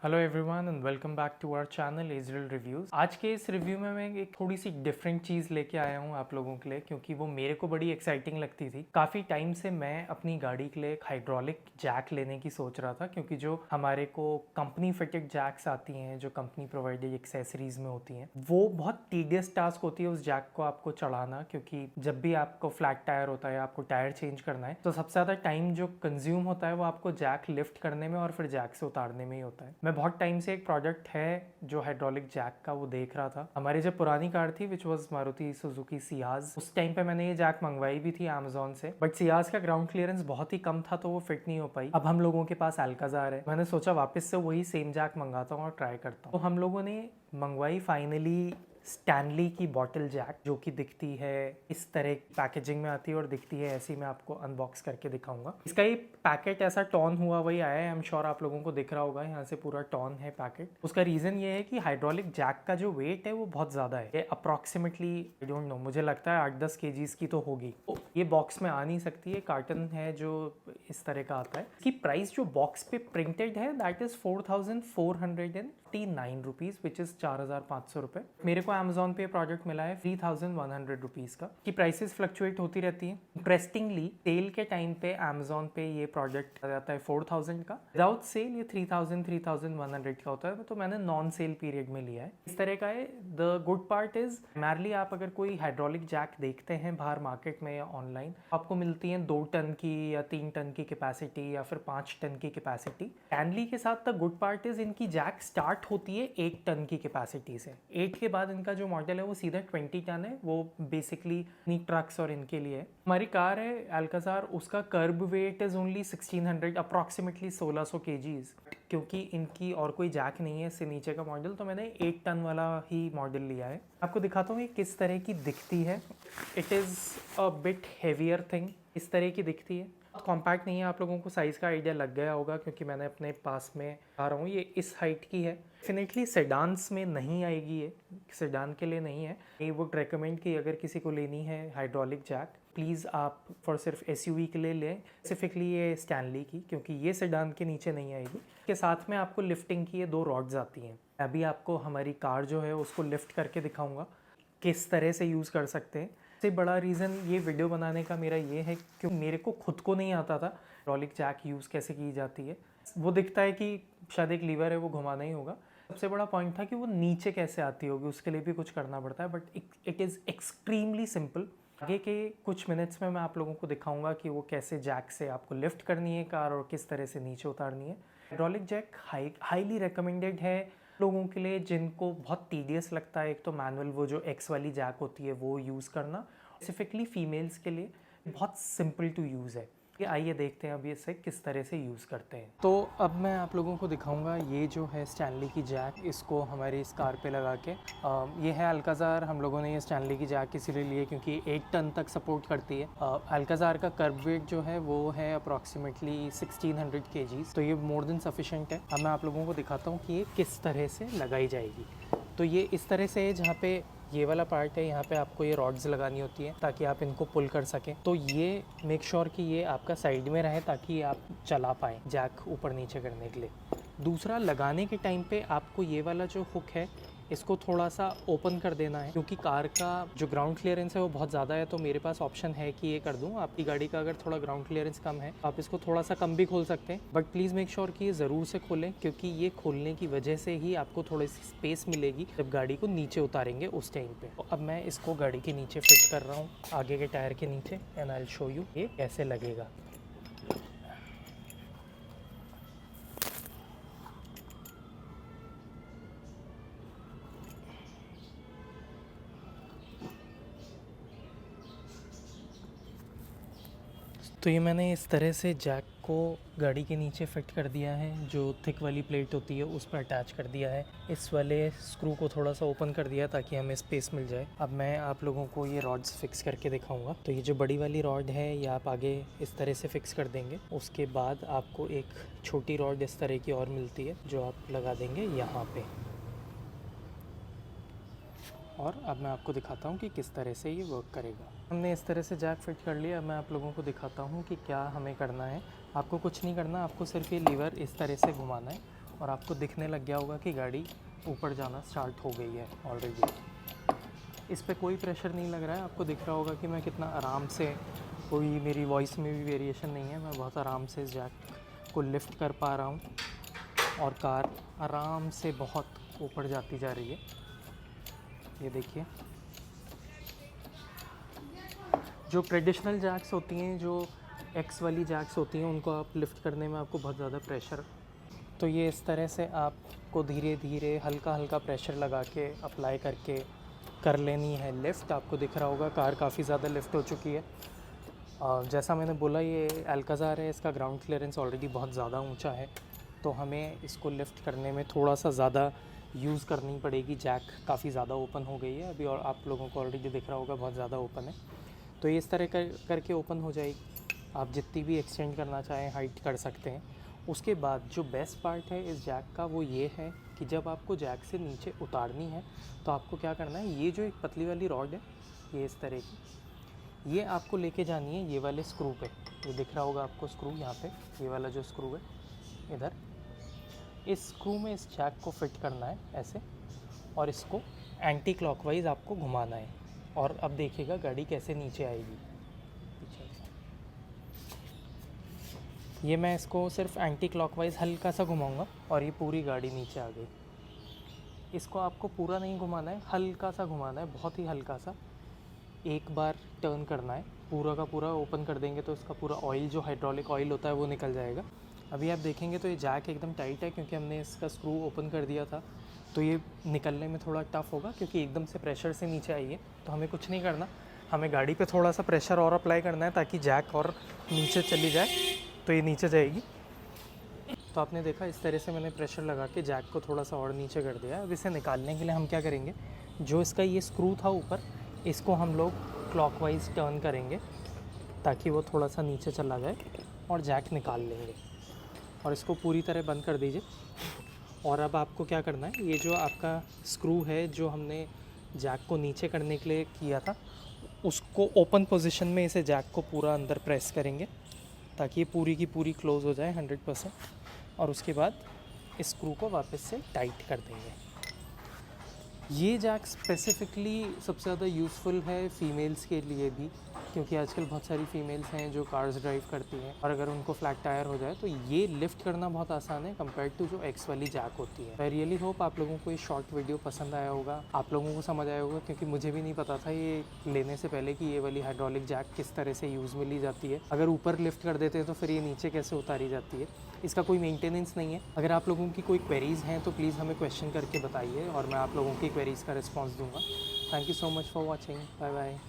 Hello everyone and welcome back to our channel Israel reviews. आज के इस review में मैं एक थोड़ी सी डिफरेंट चीज़ लेके आया हूँ आप लोगों के लिए, क्योंकि वो मेरे को बड़ी एक्साइटिंग लगती थी। काफ़ी टाइम से मैं अपनी गाड़ी के लिए एक हाइड्रोलिक जैक लेने की सोच रहा था, क्योंकि जो हमारे को कंपनी फिटेड जैक्स आती हैं, जो कंपनी प्रोवाइडेड एक्सेसरीज में होती हैं, वो बहुत टीडियस टास्क होती है उस जैक को आपको चढ़ाना। क्योंकि जब भी आपको फ्लैट टायर होता है, आपको टायर चेंज करना है, तो सबसे ज़्यादा टाइम जो कंज्यूम होता है वो आपको जैक लिफ्ट करने में और फिर जैक से उतारने में ही होता है। मैं बहुत टाइम से एक प्रोडक्ट है जो हाइड्रोलिक जैक का, वो देख रहा था। हमारी जब पुरानी कार थी which was Maruti Suzuki Ciaz, उस टाइम पे मैंने ये जैक मंगवाई भी थी अमेजोन से, बट सियाज का ग्राउंड क्लियरेंस बहुत ही कम था तो वो फिट नहीं हो पाई। अब हम लोगों के पास अल्काजार है, मैंने सोचा वापस से वही सेम जैक मंगाता हूँ और ट्राई करता हूँ। तो हम लोगों ने मंगवाई फाइनली स्टैनली की बॉटल जैक, जो कि दिखती है इस तरह पैकेजिंग में आती है और दिखती है ऐसी। मैं आपको अनबॉक्स करके दिखाऊंगा। इसका ये पैकेट ऐसा टॉन हुआ वही आया है। आई एम श्योर आप लोगों को दिख रहा होगा, यहाँ से पूरा टॉन है पैकेट। उसका रीज़न ये है कि हाइड्रोलिक जैक का जो वेट है वो बहुत ज़्यादा है। ये अप्रॉक्सीमेटली आई डोंट नो, मुझे लगता है 8-10 kgs की तो होगी। ये बॉक्स में आ नहीं सकती है, कार्टन है जो इस तरह का आता है। इसकी प्राइस जो बॉक्स पे प्रिंटेड है that is 4459 rupees, which is 4500 रुपये। मेरे को अमेजोन पे प्रोडक्ट मिला है 3100 रुपीज़ का। की प्राइसेस फ्लक्चुएट होती रहती हैं। इंटरेस्टिंगली सेल के टाइम पे अमेजोन पे ये प्रोडक्ट आ जाता है 4000 का, विदाउट सेल ये 3100 का होता है। तो मैंने नॉन सेल पीरियड में लिया है। इस तरह का है। The good part is primarily आप अगर कोई हाइड्रोलिक जैक देखते हैं बाहर मार्केट में या ऑनलाइन, आपको मिलती है 2 टन की या 3 टन की कैपेसिटी या फिर 5 टन की कैपेसिटी। स्टैनली के साथ द गुड पार्ट इज इनकी जैक स्टार्ट होती है 8 टन की कैपेसिटी से। 8 के बाद इनका जो मॉडल है वो सीधा 20 टन है। वो बेसिकली इन्हीं ट्रक्स और इनके लिए है। हमारी कार है अल्काजार, उसका kerb weight is only 1600, approximately 1600 kgs। क्योंकि इनकी और कोई जैक नहीं है इससे नीचे का मॉडल, तो मैंने 8 टन वाला ही मॉडल लिया है। आपको दिखाता हूँ ये किस तरह की दिखती है। It is a bit heavier thing, इस तरह की दिखती है। कॉम्पैक्ट नहीं है। आप लोगों को साइज़ का आइडिया लग गया होगा क्योंकि मैंने अपने पास में आ रहा हूँ। ये इस हाइट की है। डेफिनेटली सेडान्स में नहीं आएगी, ये सेडान के लिए नहीं है। ये वुड रेकमेंड कि अगर किसी को लेनी है हाइड्रोलिक जैक, प्लीज़ आप फॉर सिर्फ एसयूवी के लिए लें, स्पेसिफिकली ये स्टैनली की, क्योंकि ये सेडान के नीचे नहीं आएगी। के साथ में आपको लिफ्टिंग की ये 2 रॉड्स आती हैं। अभी आपको हमारी कार जो है उसको लिफ्ट करके दिखाऊंगा किस तरह से यूज़ कर सकते हैं। सबसे बड़ा रीज़न ये वीडियो बनाने का मेरा ये है क्योंकि मेरे को खुद को नहीं आता था हाइड्रोलिक जैक यूज़ कैसे की जाती है। वो दिखता है कि शायद एक लीवर है वो घुमाना ही होगा। सबसे बड़ा पॉइंट था कि वो नीचे कैसे आती होगी, उसके लिए भी कुछ करना पड़ता है, but it is extremely simple. आगे के कुछ मिनट्स में मैं आप लोगों को दिखाऊंगा कि वो कैसे जैक से आपको लिफ्ट करनी है कार और किस तरह से नीचे उतारनी है। हाइड्रोलिक जैक हाईली रिकमेंडेड है लोगों के लिए जिनको बहुत टीडियस लगता है। एक तो मैनुअल वो जो एक्स वाली जैक होती है वो यूज़ करना, स्पेसिफिकली फीमेल्स के लिए बहुत सिंपल टू यूज़ है। ये आइए देखते हैं अब ये इसे किस तरह से यूज़ करते हैं। तो अब मैं आप लोगों को दिखाऊंगा ये जो है स्टैनली की जैक, इसको हमारी इस कार पे लगा के। ये है अल्काजार। हम लोगों ने ये स्टैनली की जैक इसीलिए लिए क्योंकि 8 टन तक सपोर्ट करती है। अल्काजार का कर्ब वेट जो है वो है अप्रॉक्सीमेटली 1600 kgs, तो ये मोर देन सफिशेंट है। अब मैं आप लोगों को दिखाता हूँ कि ये किस तरह से लगाई जाएगी। तो ये इस तरह से है, जहाँ पे ये वाला पार्ट है यहाँ पे आपको ये रॉड्स लगानी होती है ताकि आप इनको पुल कर सकें। तो ये मेक श्योर कि ये आपका साइड में रहे ताकि आप चला पाएँ जैक ऊपर नीचे करने के लिए। दूसरा, लगाने के टाइम पे आपको ये वाला जो हुक है इसको थोड़ा सा ओपन कर देना है, क्योंकि कार का जो ग्राउंड क्लियरेंस है वो बहुत ज़्यादा है। तो मेरे पास ऑप्शन है कि ये कर दूँ। आपकी गाड़ी का अगर थोड़ा ग्राउंड क्लियरेंस कम है आप इसको थोड़ा सा कम भी खोल सकते हैं, बट प्लीज़ मेक श्योर कि ये ज़रूर से खोलें, क्योंकि ये खोलने की वजह से ही आपको थोड़ी सी स्पेस मिलेगी जब गाड़ी को नीचे उतारेंगे उस टाइम पे। तो अब मैं इसको गाड़ी के नीचे फिट कर रहा हूँ, आगे के टायर के नीचे, and I will show you ये कैसे लगेगा। तो ये मैंने इस तरह से जैक को गाड़ी के नीचे फिट कर दिया है। जो थिक वाली प्लेट होती है उस पर अटैच कर दिया है। इस वाले स्क्रू को थोड़ा सा ओपन कर दिया ताकि हमें स्पेस मिल जाए। अब मैं आप लोगों को ये रॉड्स फिक्स करके दिखाऊंगा। तो ये जो बड़ी वाली रॉड है ये आप आगे इस तरह से फिक्स कर देंगे। उसके बाद आपको एक छोटी रॉड इस तरह की और मिलती है जो आप लगा देंगे यहाँ पे। और अब मैं आपको दिखाता हूँ कि किस तरह से ये वर्क करेगा। हमने इस तरह से जैक फिट कर लिया। अब मैं आप लोगों को दिखाता हूँ कि क्या हमें करना है। आपको कुछ नहीं करना, आपको सिर्फ ये लीवर इस तरह से घुमाना है और आपको दिखने लग गया होगा कि गाड़ी ऊपर जाना स्टार्ट हो गई है ऑलरेडी। इस पे कोई प्रेशर नहीं लग रहा है। आपको दिख रहा होगा कि मैं कितना आराम से, कोई मेरी वॉइस में भी वेरिएशन नहीं है, मैं बहुत आराम से इस जैक को लिफ्ट कर पा रहा हूँ और कार आराम से बहुत ऊपर जाती जा रही है। ये देखिए, जो ट्रेडिशनल जैक्स होती हैं, जो एक्स वाली जैक्स होती हैं, उनको आप लिफ्ट करने में आपको बहुत ज़्यादा प्रेशर, तो ये इस तरह से आपको धीरे धीरे हल्का हल्का प्रेशर लगा के अप्लाई करके कर लेनी है लिफ़्ट। आपको दिख रहा होगा कार काफ़ी ज़्यादा लिफ्ट हो चुकी है। जैसा मैंने बोला, ये अल्काज़ार है, इसका ग्राउंड क्लियरेंस ऑलरेडी बहुत ज़्यादा ऊंचा है, तो हमें इसको लिफ्ट करने में थोड़ा सा ज़्यादा यूज़ करनी पड़ेगी। जैक काफ़ी ज़्यादा ओपन हो गई है अभी, और आप लोगों को ऑलरेडी दिख रहा होगा बहुत ज़्यादा ओपन है। तो ये इस तरह करके ओपन हो जाएगी। आप जितनी भी एक्सटेंड करना चाहें हाइट कर सकते हैं। उसके बाद जो बेस्ट पार्ट है इस जैक का वो ये है कि जब आपको जैक से नीचे उतारनी है तो आपको क्या करना है, ये जो एक पतली वाली रॉड है, ये इस तरह की, ये आपको लेके जानी है ये वाले स्क्रू पे। ये दिख रहा होगा आपको स्क्रू यहाँ पे, ये वाला जो स्क्रू है इधर, इस स्क्रू में इस जैक को फिट करना है ऐसे, और इसको एंटी क्लॉकवाइज आपको घुमाना है। और अब देखिएगा गाड़ी कैसे नीचे आएगी। ये मैं इसको सिर्फ एंटी क्लॉकवाइज हल्का सा घुमाऊंगा और ये पूरी गाड़ी नीचे आ गई। इसको आपको पूरा नहीं घुमाना है, हल्का सा घुमाना है, बहुत ही हल्का सा। एक बार टर्न करना है, पूरा का पूरा ओपन कर देंगे तो इसका पूरा ऑयल, जो हाइड्रोलिक ऑयल होता है, वो निकल जाएगा। अभी आप देखेंगे तो ये जैक एकदम टाइट है क्योंकि हमने इसका स्क्रू ओपन कर दिया था, तो ये निकलने में थोड़ा टफ होगा क्योंकि एकदम से प्रेशर से नीचे आई है। तो हमें कुछ नहीं करना, हमें गाड़ी पे थोड़ा सा प्रेशर और अप्लाई करना है ताकि जैक और नीचे चली जाए, तो ये नीचे जाएगी। तो आपने देखा इस तरह से मैंने प्रेशर लगा के जैक को थोड़ा सा और नीचे कर दिया। अब इसे निकालने के लिए हम क्या करेंगे, जो इसका ये स्क्रू था ऊपर, इसको हम लोग क्लॉकवाइज टर्न करेंगे ताकि वो थोड़ा सा नीचे चला जाए और जैक निकाल लेंगे। और इसको पूरी तरह बंद कर दीजिए। और अब आपको क्या करना है, ये जो आपका स्क्रू है जो हमने जैक को नीचे करने के लिए किया था, उसको ओपन पोजीशन में इसे जैक को पूरा अंदर प्रेस करेंगे ताकि ये पूरी की पूरी क्लोज़ हो जाए 100%। और उसके बाद इस स्क्रू को वापस से टाइट कर देंगे। ये जैक स्पेसिफ़िकली सबसे ज़्यादा यूज़फुल है फ़ीमेल्स के लिए भी, क्योंकि आजकल बहुत सारी फ़ीमेल्स हैं जो कार्स ड्राइव करती हैं और अगर उनको फ्लैट टायर हो जाए तो ये लिफ्ट करना बहुत आसान है कंपेयर टू जो एक्स वाली जैक होती है। आई रियली होप आप लोगों को ये शॉर्ट वीडियो पसंद आया होगा, आप लोगों को समझ आया होगा, क्योंकि मुझे भी नहीं पता था ये लेने से पहले कि ये वाली हाइड्रोलिक जैक किस तरह से यूज़ में ली जाती है। अगर ऊपर लिफ्ट कर देते हैं तो फिर ये नीचे कैसे उतारी जाती है, इसका कोई मेंटेनेंस नहीं है। अगर आप लोगों की कोई क्वेरीज़ हैं तो प्लीज़ हमें क्वेश्चन करके बताइए और मैं आप लोगों की क्वेरीज़ का रिस्पॉन्स दूँगा। Thank you so much for watching, bye bye.